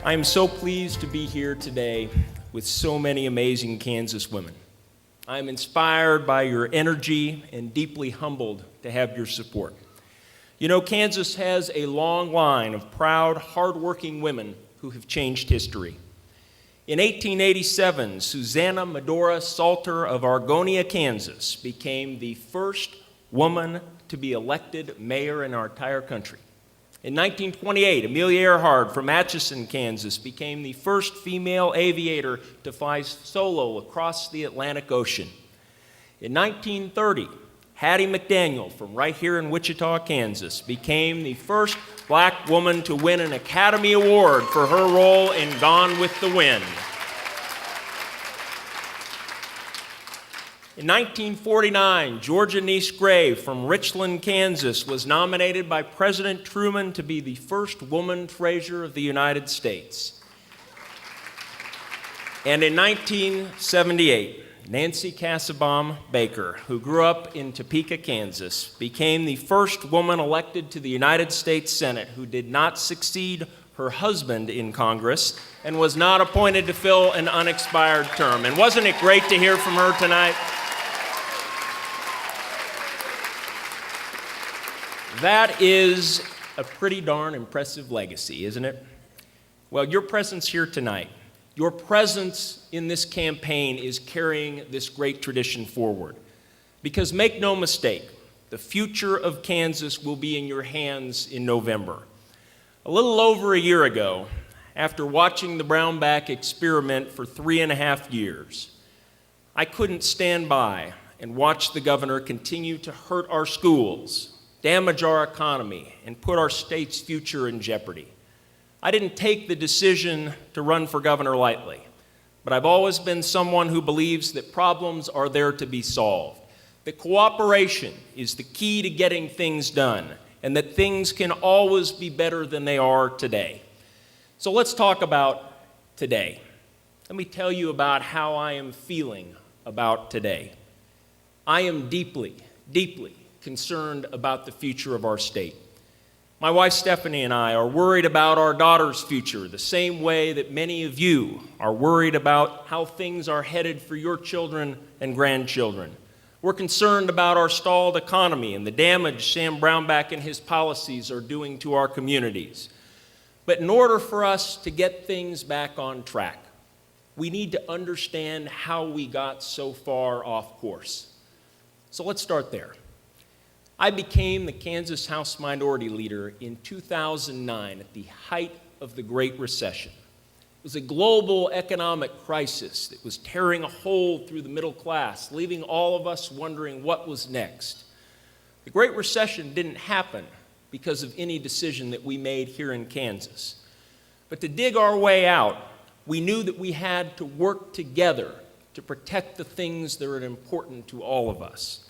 I am so pleased to be here today with so many amazing Kansas women. I am inspired by your energy and deeply humbled to have your support. You know, Kansas has a long line of proud, hardworking women who have changed history. In 1887, Susanna Medora Salter of Argonia, Kansas, became the first woman to be elected mayor in our entire country. In 1928, Amelia Earhart from Atchison, Kansas, became the first female aviator to fly solo across the Atlantic Ocean. In 1930, Hattie McDaniel from right here in Wichita, Kansas, became the first black woman to win an Academy Award for her role in Gone with the Wind. In 1949, Georgia Niece Gray from Richland, Kansas, was nominated by President Truman to be the first woman treasurer of the United States. And in 1978, Nancy Cassabaum Baker, who grew up in Topeka, Kansas, became the first woman elected to the United States Senate who did not succeed her husband in Congress and was not appointed to fill an unexpired term. And wasn't it great to hear from her tonight? That is a pretty darn impressive legacy, isn't it? Well, your presence here tonight, your presence in this campaign is carrying this great tradition forward. Because make no mistake, the future of Kansas will be in your hands in November. A little over a year ago, after watching the Brownback experiment for 3.5 years, I couldn't stand by and watch the governor continue to hurt our schools, damage our economy, and put our state's future in jeopardy. I didn't take the decision to run for governor lightly, but I've always been someone who believes that problems are there to be solved, that cooperation is the key to getting things done, and that things can always be better than they are today. So let's talk about today. Let me tell you about how I am feeling about today. I am deeply, deeply concerned about the future of our state. My wife Stephanie and I are worried about our daughter's future the same way that many of you are worried about how things are headed for your children and grandchildren. We're concerned about our stalled economy and the damage Sam Brownback and his policies are doing to our communities. But in order for us to get things back on track, we need to understand how we got so far off course. So let's start there. I became the Kansas House Minority Leader in 2009 at the height of the Great Recession. It was a global economic crisis that was tearing a hole through the middle class, leaving all of us wondering what was next. The Great Recession didn't happen because of any decision that we made here in Kansas. But to dig our way out, we knew that we had to work together to protect the things that are important to all of us.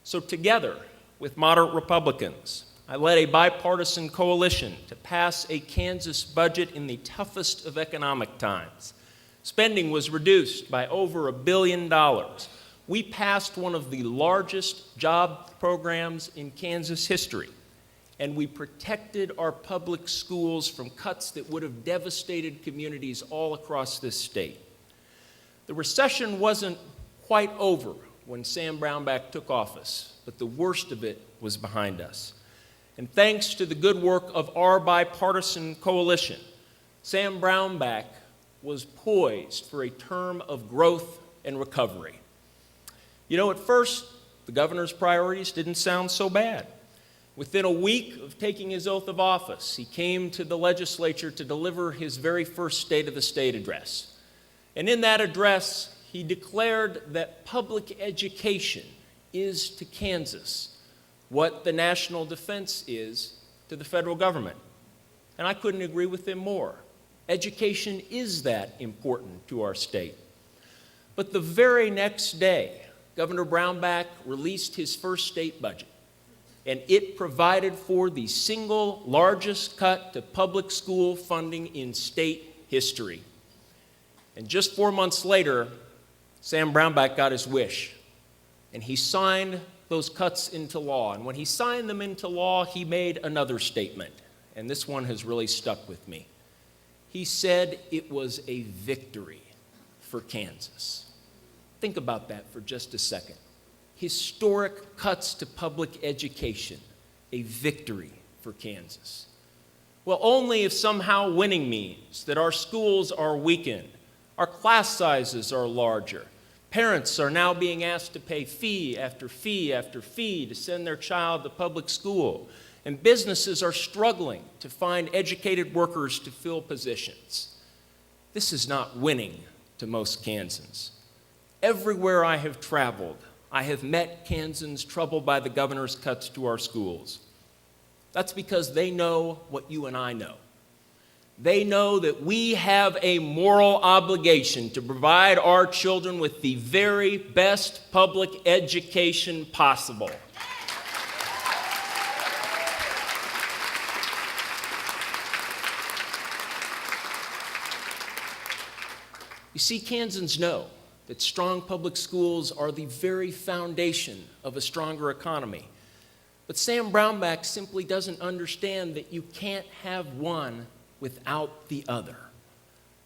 So together, with moderate Republicans, I led a bipartisan coalition to pass a Kansas budget in the toughest of economic times. Spending was reduced by over $1 billion. We passed one of the largest job programs in Kansas history, and we protected our public schools from cuts that would have devastated communities all across this state. The recession wasn't quite over when Sam Brownback took office, but the worst of it was behind us. And thanks to the good work of our bipartisan coalition, Sam Brownback was poised for a term of growth and recovery. You know, at first, the governor's priorities didn't sound so bad. Within a week of taking his oath of office, he came to the legislature to deliver his very first State of the State address. And in that address, he declared that public education is to Kansas what the national defense is to the federal government. And I couldn't agree with him more. Education is that important to our state. But the very next day, Governor Brownback released his first state budget, and it provided for the single largest cut to public school funding in state history. And just 4 months later, Sam Brownback got his wish, and he signed those cuts into law. And when he signed them into law, he made another statement, and this one has really stuck with me. He said it was a victory for Kansas. Think about that for just a second. Historic cuts to public education, a victory for Kansas. Well, only if somehow winning means that our schools are weakened, our class sizes are larger, parents are now being asked to pay fee after fee after fee to send their child to public school, and businesses are struggling to find educated workers to fill positions. This is not winning to most Kansans. Everywhere I have traveled, I have met Kansans troubled by the governor's cuts to our schools. That's because they know what you and I know. They know that we have a moral obligation to provide our children with the very best public education possible. You see, Kansans know that strong public schools are the very foundation of a stronger economy. But Sam Brownback simply doesn't understand that you can't have one without the other.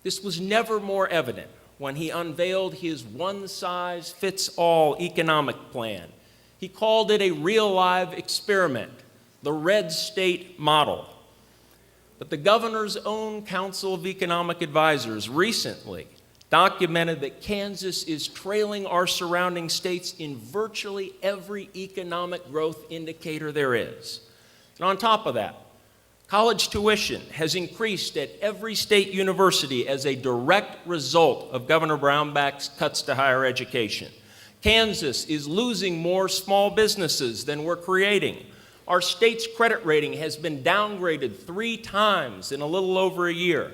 This was never more evident when he unveiled his one-size-fits-all economic plan. He called it a real-life experiment, the Red State model. But the governor's own Council of Economic Advisors recently documented that Kansas is trailing our surrounding states in virtually every economic growth indicator there is. And on top of that, college tuition has increased at every state university as a direct result of Governor Brownback's cuts to higher education. Kansas is losing more small businesses than we're creating. Our state's credit rating has been downgraded 3 times in a little over a year.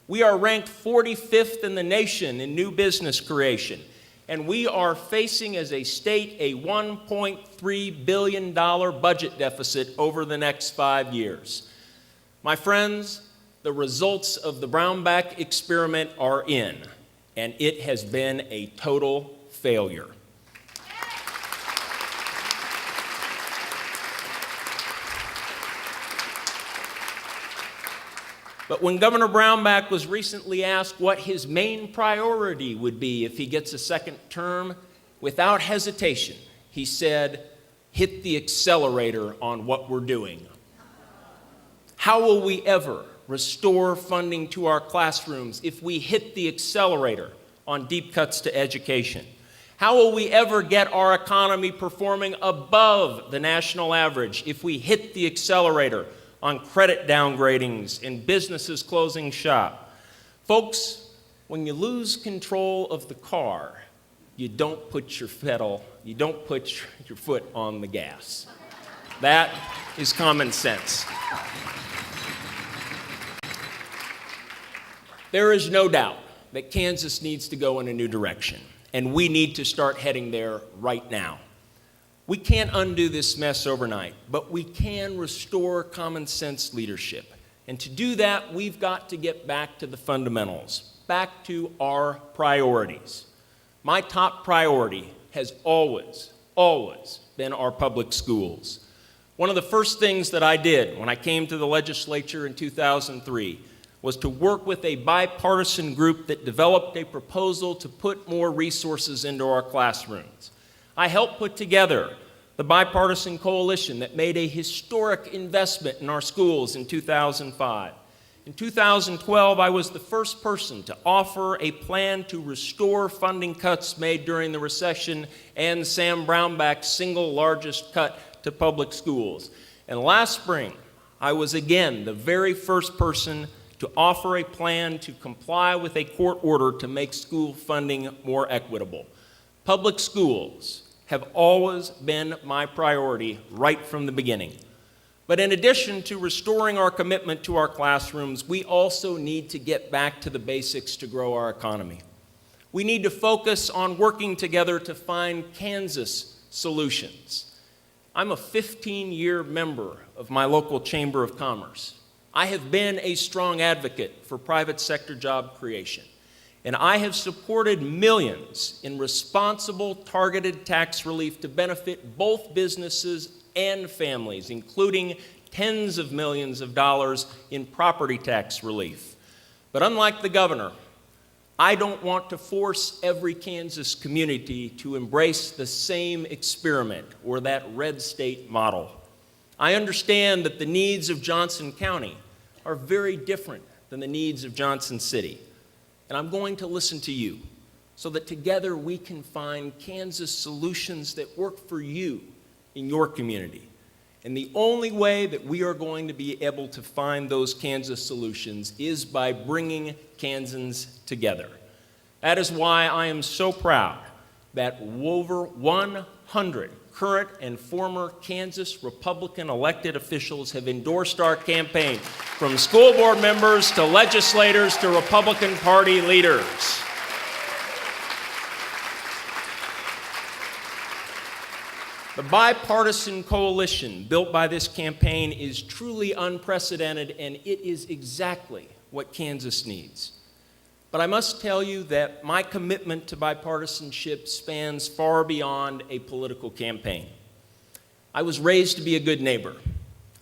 We are ranked 45th in the nation in new business creation, and we are facing as a state a $1.3 billion budget deficit over the next 5 years. My friends, the results of the Brownback experiment are in, and it has been a total failure. But when Governor Brownback was recently asked what his main priority would be if he gets a second term, without hesitation, he said, hit the accelerator on what we're doing. How will we ever restore funding to our classrooms if we hit the accelerator on deep cuts to education? How will we ever get our economy performing above the national average if we hit the accelerator on credit downgradings and businesses closing shop? Folks, when you lose control of the car, you don't put your foot on the gas. That is common sense. There is no doubt that Kansas needs to go in a new direction, and we need to start heading there right now. We can't undo this mess overnight, but we can restore common sense leadership. And to do that, we've got to get back to the fundamentals, back to our priorities. My top priority has always been our public schools. One of the first things that I did when I came to the legislature in 2003 was to work with a bipartisan group that developed a proposal to put more resources into our classrooms. I helped put together the bipartisan coalition that made a historic investment in our schools in 2005. In 2012, I was the first person to offer a plan to restore funding cuts made during the recession and Sam Brownback's single largest cut to public schools. And last spring, I was again the very first person to offer a plan to comply with a court order to make school funding more equitable. Public schools have always been my priority right from the beginning. But in addition to restoring our commitment to our classrooms, we also need to get back to the basics to grow our economy. We need to focus on working together to find Kansas solutions. I'm a 15-year member of my local Chamber of Commerce. I have been a strong advocate for private sector job creation, and I have supported millions in responsible, targeted tax relief to benefit both businesses and families, including tens of millions of dollars in property tax relief. But unlike the governor, I don't want to force every Kansas community to embrace the same experiment or that red state model. I understand that the needs of Johnson County are very different than the needs of Johnson City. And I'm going to listen to you so that together we can find Kansas solutions that work for you in your community. And the only way that we are going to be able to find those Kansas solutions is by bringing Kansans together. That is why I am so proud that over 100 current and former Kansas Republican elected officials have endorsed our campaign, from school board members to legislators to Republican Party leaders. The bipartisan coalition built by this campaign is truly unprecedented, and it is exactly what Kansas needs. But I must tell you that my commitment to bipartisanship spans far beyond a political campaign. I was raised to be a good neighbor.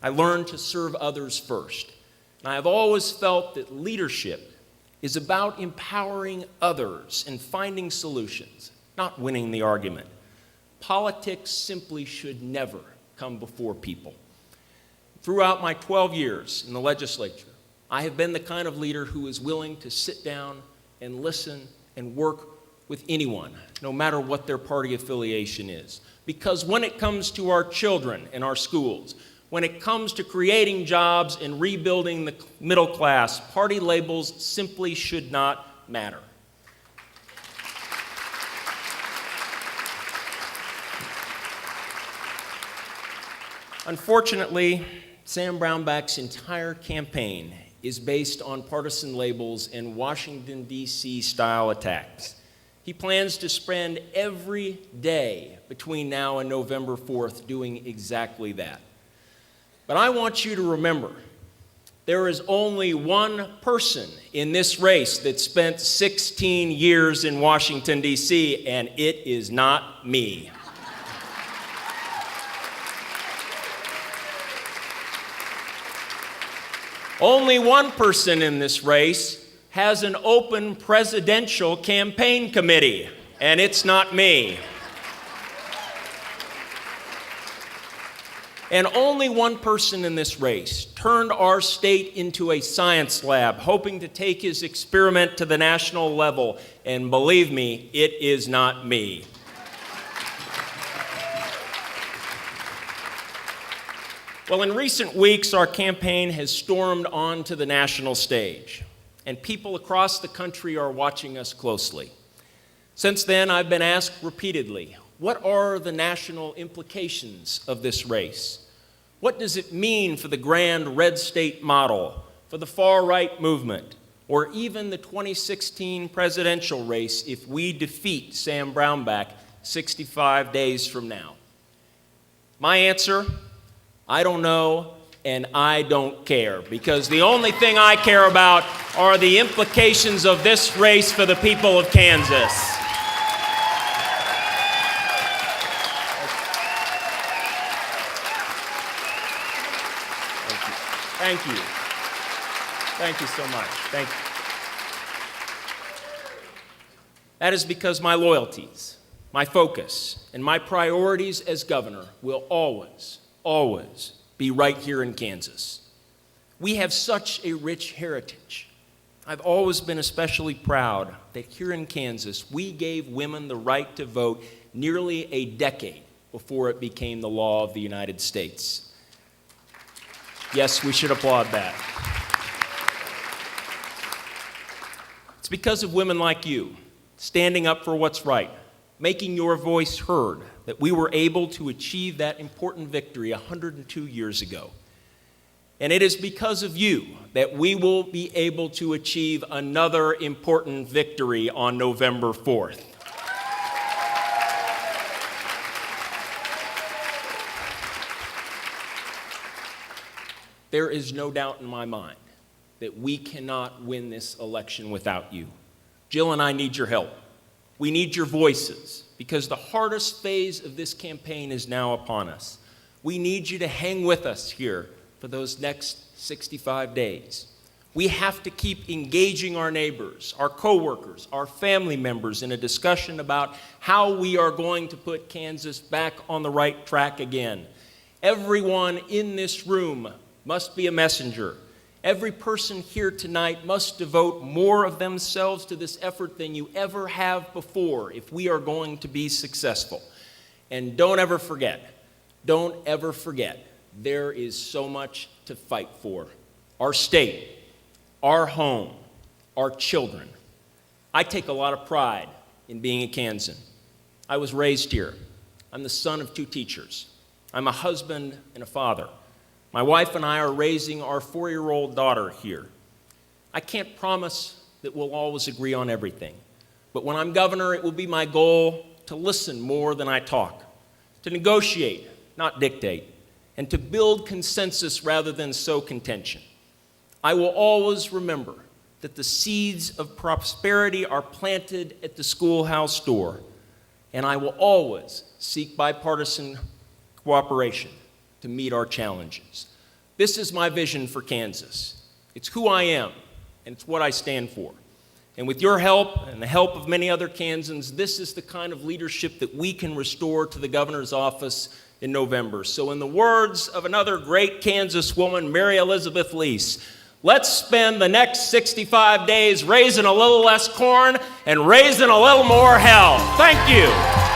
I learned to serve others first. And I have always felt that leadership is about empowering others and finding solutions, not winning the argument. Politics simply should never come before people. Throughout my 12 years in the legislature, I have been the kind of leader who is willing to sit down and listen and work with anyone, no matter what their party affiliation is. Because when it comes to our children and our schools, when it comes to creating jobs and rebuilding the middle class, party labels simply should not matter. Unfortunately, Sam Brownback's entire campaign is based on partisan labels and Washington, D.C. style attacks. He plans to spend every day between now and November 4th doing exactly that. But I want you to remember, there is only one person in this race that spent 16 years in Washington, D.C., and it is not me. Only one person in this race has an open presidential campaign committee, and it's not me. And only one person in this race turned our state into a science lab, hoping to take his experiment to the national level, and believe me, it is not me. Well, in recent weeks, our campaign has stormed onto the national stage, and people across the country are watching us closely. Since then, I've been asked repeatedly, what are the national implications of this race? What does it mean for the grand red state model, for the far-right movement, or even the 2016 presidential race if we defeat Sam Brownback 65 days from now? My answer: I don't know, and I don't care, because the only thing I care about are the implications of this race for the people of Kansas. Thank you. Thank you so much. Thank you. That is because my loyalties, my focus, and my priorities as governor will always be right here in Kansas. We have such a rich heritage. I've always been especially proud that here in Kansas, we gave women the right to vote nearly a decade before it became the law of the United States. Yes, we should applaud that. It's because of women like you, standing up for what's right, making your voice heard, that we were able to achieve that important victory 102 years ago. And it is because of you that we will be able to achieve another important victory on November 4th. There is no doubt in my mind that we cannot win this election without you. Jill and I need your help. We need your voices, because the hardest phase of this campaign is now upon us. We need you to hang with us here for those next 65 days. We have to keep engaging our neighbors, our coworkers, our family members in a discussion about how we are going to put Kansas back on the right track again. Everyone in this room must be a messenger. Every person here tonight must devote more of themselves to this effort than you ever have before if we are going to be successful. And don't ever forget, there is so much to fight for. Our state, our home, our children. I take a lot of pride in being a Kansan. I was raised here. I'm the son of 2 teachers. I'm a husband and a father. My wife and I are raising our 4-year-old daughter here. I can't promise that we'll always agree on everything, but when I'm governor, it will be my goal to listen more than I talk, to negotiate, not dictate, and to build consensus rather than sow contention. I will always remember that the seeds of prosperity are planted at the schoolhouse door, and I will always seek bipartisan cooperation to meet our challenges. This is my vision for Kansas. It's who I am, and it's what I stand for. And with your help and the help of many other Kansans, this is the kind of leadership that we can restore to the governor's office in November. So in the words of another great Kansas woman, Mary Elizabeth Lease, let's spend the next 65 days raising a little less corn and raising a little more hell. Thank you.